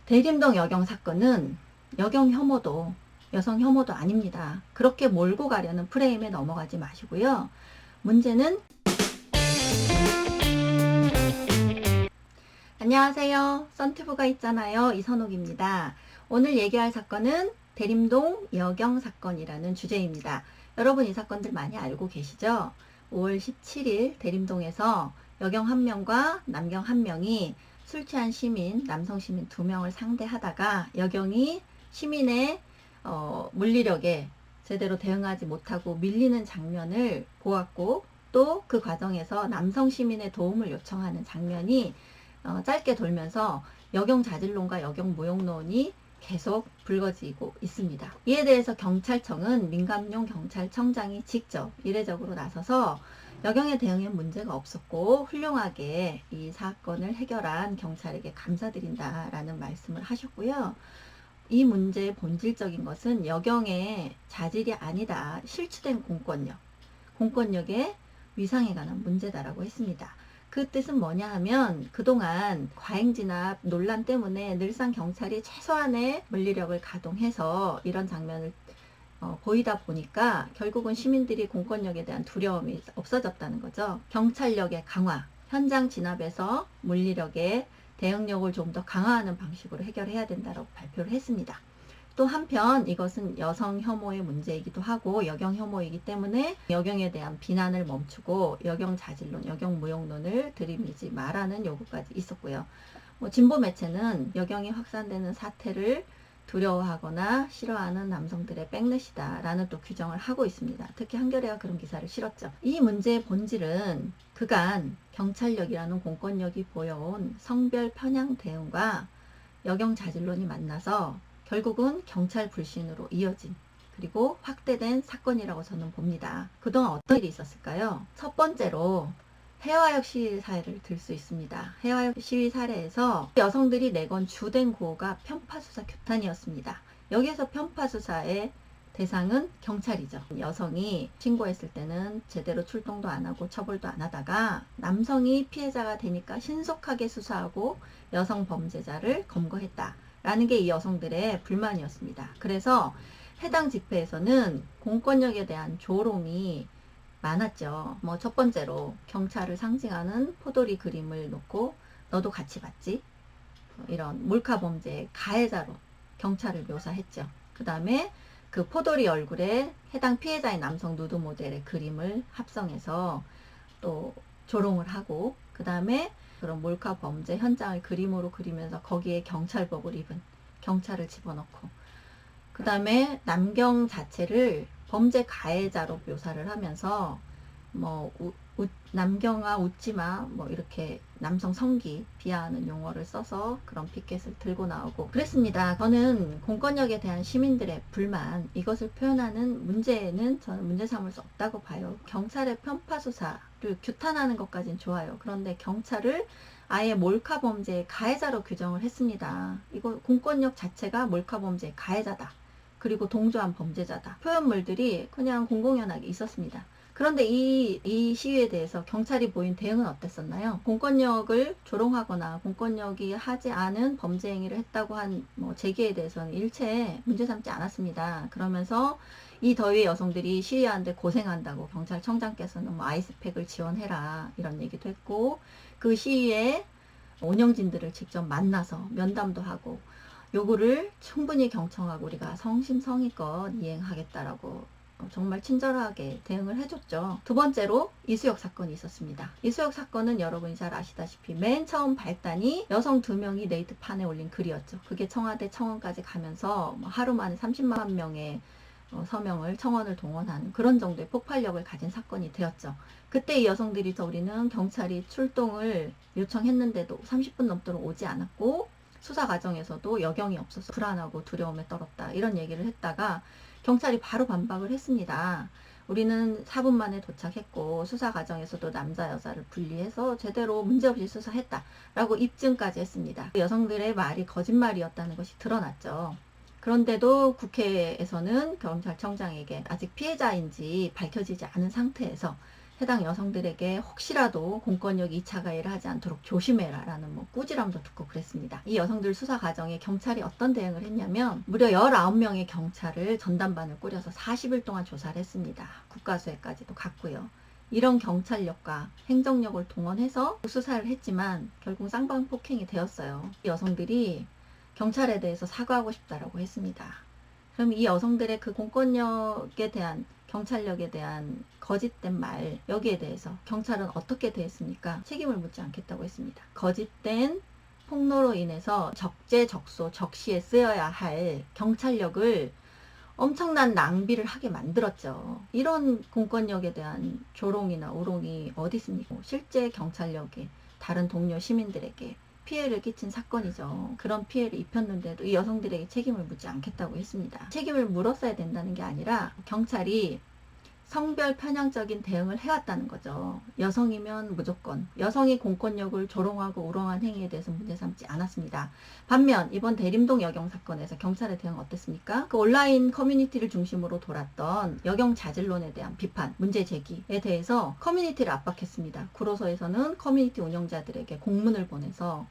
대림동 여경 사건은 여경 혐오도 여성 혐오도 아닙니다. 그렇게 몰고 가려는 프레임에 넘어가지 마시고요. 문제는 안녕하세요. 썬튜브가 있잖아요. 이선옥입니다. 오늘 얘기할 사건은 대림동 여경 사건이라는 주제입니다. 여러분 이 사건들 많이 알고 계시죠? 5월 17일 대림동에서 여경 1명과 남경 1명이 술 취한 시민, 남성 시민 2명을 상대하다가 여경이 시민의 물리력에 제대로 대응하지 못하고 밀리는 장면을 보았고, 또 그 과정에서 남성 시민의 도움을 요청하는 장면이 짧게 돌면서 여경 자질론과 여경 무용론이 계속 불거지고 있습니다. 이에 대해서 경찰청은 민감용 경찰청장이 직접 이례적으로 나서서 여경의 대응에 문제가 없었고 훌륭하게 이 사건을 해결한 경찰에게 감사드린다라는 말씀을 하셨고요. 이 문제의 본질적인 것은 여경의 자질이 아니다. 실추된 공권력의 위상에 관한 문제다라고 했습니다. 그 뜻은 뭐냐 하면 그동안 과잉진압 논란 때문에 늘상 경찰이 최소한의 물리력을 가동해서 이런 장면을 보이다 보니까 결국은 시민들이 공권력에 대한 두려움이 없어졌다는 거죠. 경찰력의 강화, 현장 진압에서 물리력의 대응력을 좀 더 강화하는 방식으로 해결해야 된다고 발표를 했습니다. 또 한편 이것은 여성 혐오의 문제이기도 하고 여경 혐오이기 때문에 여경에 대한 비난을 멈추고 여경 자질론, 여경 무용론을 들이밀지 말라는 요구까지 있었고요. 진보 매체는 여경이 확산되는 사태를 두려워하거나 싫어하는 남성들의 백넷이다라는 또 규정을 하고 있습니다. 특히 한겨레가 그런 기사를 실었죠. 이 문제의 본질은 그간 경찰력이라는 공권력이 보여온 성별 편향 대응과 여경 자질론이 만나서 결국은 경찰 불신으로 이어진 그리고 확대된 사건이라고 저는 봅니다. 그동안 어떤 일이 있었을까요? 첫 번째로 해화역 시위 사례를 들 수 있습니다. 해화역 시위 사례에서 여성들이 내건 주된 구호가 편파수사 규탄이었습니다. 여기에서 편파수사의 대상은 경찰이죠. 여성이 신고했을 때는 제대로 출동도 안 하고 처벌도 안 하다가 남성이 피해자가 되니까 신속하게 수사하고 여성 범죄자를 검거했다 라는 게 이 여성들의 불만이었습니다. 그래서 해당 집회에서는 공권력에 대한 조롱이 많았죠. 첫 번째로 경찰을 상징하는 포도리 그림을 놓고 너도 같이 봤지? 이런 몰카범죄의 가해자로 경찰을 묘사했죠. 그 다음에 그 포도리 얼굴에 해당 피해자의 남성 누드 모델의 그림을 합성해서 또 조롱을 하고, 그 다음에 그런 몰카 범죄 현장을 그림으로 그리면서 거기에 경찰복을 입은 경찰을 집어넣고, 그 다음에 남경 자체를 범죄 가해자로 묘사를 하면서 남경아 웃지마 이렇게 남성 성기 비하하는 용어를 써서 그런 피켓을 들고 나오고 그랬습니다. 저는 공권력에 대한 시민들의 불만, 이것을 표현하는 문제는 저는 문제 삼을 수 없다고 봐요. 경찰의 편파 수사를 규탄하는 것까진 좋아요. 그런데 경찰을 아예 몰카 범죄의 가해자로 규정을 했습니다. 이거 공권력 자체가 몰카 범죄의 가해자다. 그리고 동조한 범죄자다. 표현물들이 그냥 공공연하게 있었습니다. 그런데 이 시위에 대해서 경찰이 보인 대응은 어땠었나요? 공권력을 조롱하거나 공권력이 하지 않은 범죄 행위를 했다고 한 제기에 대해서는 일체 문제 삼지 않았습니다. 그러면서 이 더위에 여성들이 시위하는데 고생한다고 경찰청장께서는 아이스팩을 지원해라 이런 얘기도 했고, 그 시위에 운영진들을 직접 만나서 면담도 하고 요구를 충분히 경청하고 우리가 성심성의껏 이행하겠다라고 정말 친절하게 대응을 해줬죠. 두 번째로 이수역 사건이 있었습니다. 이수역 사건은 여러분이 잘 아시다시피 맨 처음 발단이 여성 2명이 네이트판에 올린 글이었죠. 그게 청와대 청원까지 가면서 하루 만에 30만 명의 서명을 청원을 동원하는 그런 정도의 폭발력을 가진 사건이 되었죠. 그때 이 여성들이 우리는 경찰이 출동을 요청했는데도 30분 넘도록 오지 않았고 수사 과정에서도 여경이 없어서 불안하고 두려움에 떨었다 이런 얘기를 했다가 경찰이 바로 반박을 했습니다. 우리는 4분 만에 도착했고 수사 과정에서도 남자 여자를 분리해서 제대로 문제없이 수사했다라고 입증까지 했습니다. 여성들의 말이 거짓말이었다는 것이 드러났죠. 그런데도 국회에서는 경찰청장에게 아직 피해자인지 밝혀지지 않은 상태에서 해당 여성들에게 혹시라도 공권력 2차 가해를 하지 않도록 조심해라 라는 꾸지람도 듣고 그랬습니다. 이 여성들 수사 과정에 경찰이 어떤 대응을 했냐면 무려 19명의 경찰을 전담반을 꾸려서 40일 동안 조사를 했습니다. 국가수해까지도 갔고요. 이런 경찰력과 행정력을 동원해서 수사를 했지만 결국 쌍방폭행이 되었어요. 이 여성들이 경찰에 대해서 사과하고 싶다라고 했습니다. 그럼 이 여성들의 그 공권력에 대한 경찰력에 대한 거짓된 말, 여기에 대해서 경찰은 어떻게 대했습니까? 책임을 묻지 않겠다고 했습니다. 거짓된 폭로로 인해서 적재적소 적시에 쓰여야 할 경찰력을 엄청난 낭비를 하게 만들었죠. 이런 공권력에 대한 조롱이나 우롱이 어디 있습니까? 실제 경찰력에 다른 동료 시민들에게 피해를 끼친 사건이죠. 그런 피해를 입혔는데도 이 여성들에게 책임을 묻지 않겠다고 했습니다. 책임을 물었어야 된다는 게 아니라 경찰이 성별 편향적인 대응을 해왔다는 거죠. 여성이면 무조건 여성이 공권력을 조롱하고 우롱한 행위에 대해서 문제 삼지 않았습니다. 반면 이번 대림동 여경 사건에서 경찰의 대응 어땠습니까? 그 온라인 커뮤니티를 중심으로 돌았던 여경 자질론에 대한 비판, 문제 제기에 대해서 커뮤니티를 압박했습니다. 구로소에서는 커뮤니티 운영자들에게 공문을 보내서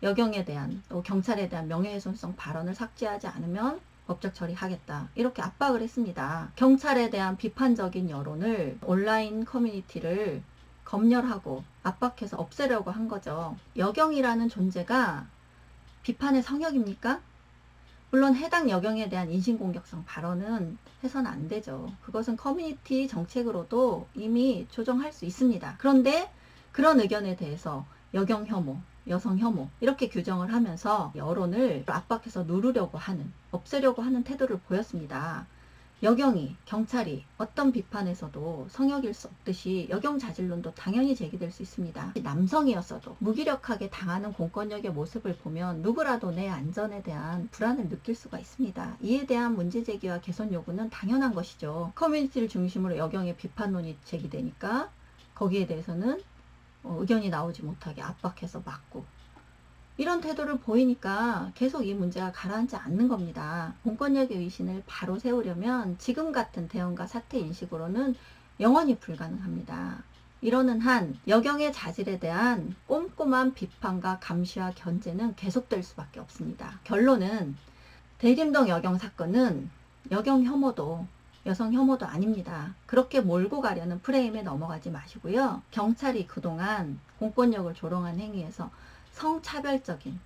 여경에 대한 또 경찰에 대한 명예훼손성 발언을 삭제하지 않으면 법적 처리하겠다 이렇게 압박을 했습니다. 경찰에 대한 비판적인 여론을 온라인 커뮤니티를 검열하고 압박해서 없애려고 한 거죠. 여경이라는 존재가 비판의 성역입니까? 물론 해당 여경에 대한 인신공격성 발언은 해서는 안 되죠. 그것은 커뮤니티 정책으로도 이미 조정할 수 있습니다. 그런데 그런 의견에 대해서 여경 혐오, 여성 혐오 이렇게 규정을 하면서 여론을 압박해서 누르려고 하는, 없애려고 하는 태도를 보였습니다. 여경이, 경찰이 어떤 비판에서도 성역일 수 없듯이 여경 자질론도 당연히 제기될 수 있습니다. 남성이었어도 무기력하게 당하는 공권력의 모습을 보면 누구라도 내 안전에 대한 불안을 느낄 수가 있습니다. 이에 대한 문제 제기와 개선 요구는 당연한 것이죠. 커뮤니티를 중심으로 여경의 비판론이 제기되니까 거기에 대해서는 의견이 나오지 못하게 압박해서 막고 이런 태도를 보이니까 계속 이 문제가 가라앉지 않는 겁니다. 공권력의 위신을 바로 세우려면 지금 같은 대응과 사태 인식으로는 영원히 불가능합니다. 이러는 한 여경의 자질에 대한 꼼꼼한 비판과 감시와 견제는 계속될 수밖에 없습니다. 결론은 대림동 여경 사건은 여경 혐오도 여성 혐오도 아닙니다. 그렇게 몰고 가려는 프레임에 넘어가지 마시고요. 경찰이 그동안 공권력을 조롱한 행위에서 성차별적인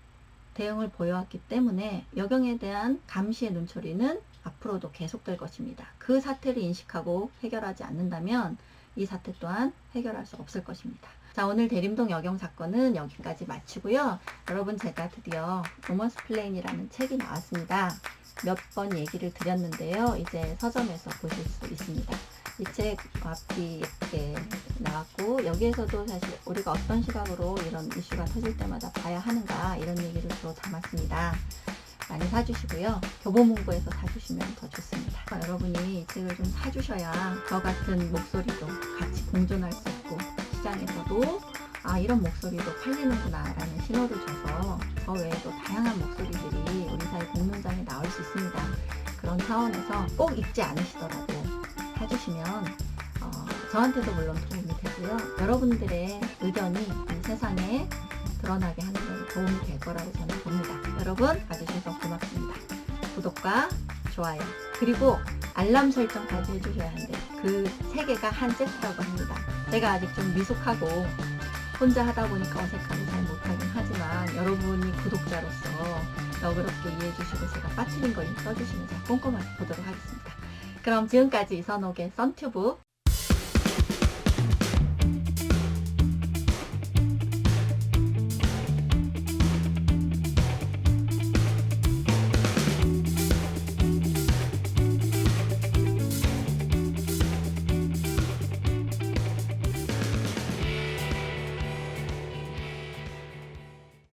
대응을 보여왔기 때문에 여경에 대한 감시의 눈초리는 앞으로도 계속될 것입니다. 그 사태를 인식하고 해결하지 않는다면 이 사태 또한 해결할 수 없을 것입니다. 자, 오늘 대림동 여경 사건은 여기까지 마치고요. 여러분, 제가 드디어 로먼스 플레인이라는 책이 나왔습니다. 몇 번 얘기를 드렸는데요. 이제 서점에서 보실 수 있습니다. 이 책 앞뒤 예쁘게 나왔고, 여기에서도 사실 우리가 어떤 시각으로 이런 이슈가 터질 때마다 봐야 하는가 이런 얘기를 주로 담았습니다. 많이 사주시고요. 교보문고에서 사주시면 더 좋습니다. 여러분이 이 책을 좀 사주셔야 저 같은 목소리도 같이 공존할 수 있고 시장에서도 이런 목소리도 팔리는구나 라는 신호를 줘서 저 외에도 다양한 목소리들이 우리 사회 공론장에 나올 수 있습니다. 그런 차원에서 꼭 읽지 않으시더라도 사주시면 저한테도 물론 도움이 되고요. 여러분들의 의견이 이 세상에 드러나게 하는 데 도움이 될 거라고 저는 봅니다. 여러분, 봐주셔서 고맙습니다. 구독과 좋아요 그리고 알람 설정까지 해주셔야 하는데 그 3개가 한 세트라고 합니다. 제가 아직 좀 미숙하고 혼자 하다 보니까 어색하게 잘 못하긴 하지만 여러분이 구독자로서 너그럽게 이해해 주시고 제가 빠뜨린 거 써주시면 제가 꼼꼼하게 보도록 하겠습니다. 그럼 지금까지 이선옥의 썬튜브